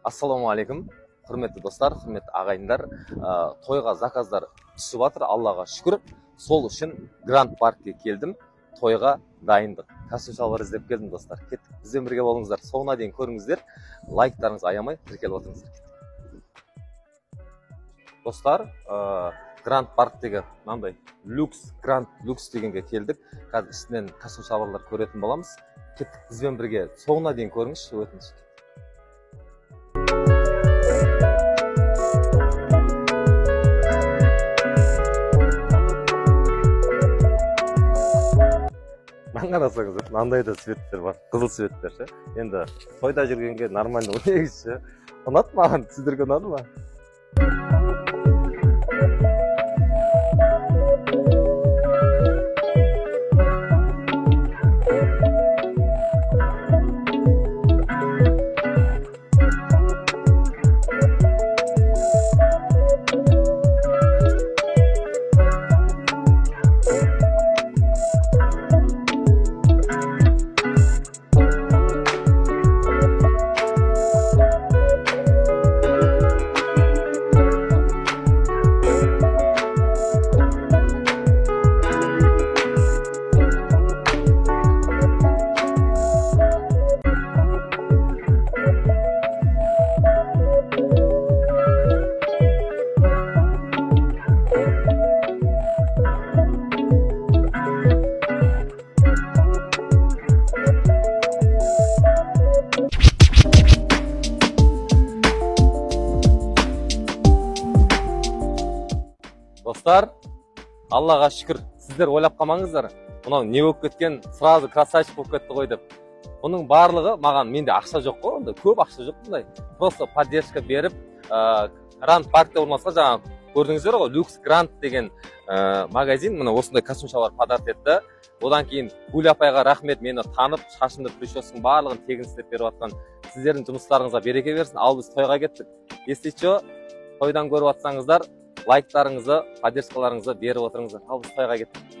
Ассалаумағалейкум, құрметті достар, құрметті ағайындар. Тойға заказдар түсіп жатыр, Аллаға шүкір. Сол үшін Гранд Паркке келдім. Тойға дайындық. Костюм шалбар іздеп келдім, достар. Кеттік. Бізбен бірге болыңыздар. Соңына дейін көріңіздер. Лайктарыңызды аямай тіркеліп отырыңыздар. Достар, Гранд Парктегі мынандай люкс, Гранд люкс дегенге келдік. Қазір үстінен костюм шалбарлар көретін боламыз. Кеттік. Бізбен бірге соңына дейін көріңізші, өтініш. Қарасаңыздар, мынандай да цветтер бар, қызыл цветтер ше. Енді тойда жүргенге нормально негізі. Ұнады маған, сіздерге ұнады ма? Достар, Аллаға шүкір, сіздер ойлап қалмаңыздар, мынау не болып кеткен, сразу красавчик болып кетті ғой деп. Бұның барлығы маған, менде ақша жоқ қой, онда көп ақша жоқ бұндай. Просто поддержка беріп, Гранд Паркте орналасқан, жаңа көрдіңіздер ғой, Люкс Гранд деген магазин, мына осындай костюм шалбар подарок етті. Одан кейін Гүл апайға рахмет, мені танып, шашымды прическаның барлығын тегін істеп беріп жатқан. Сіздердің жұмыстарыңызға береке берсін. Ал біз тойға кеттік. Если что, тойдан көріп жатсаңыздар, лайктарыңызды, поддержкаларыңызды беріп отырыңыздар. Ал біз тойға кеттік.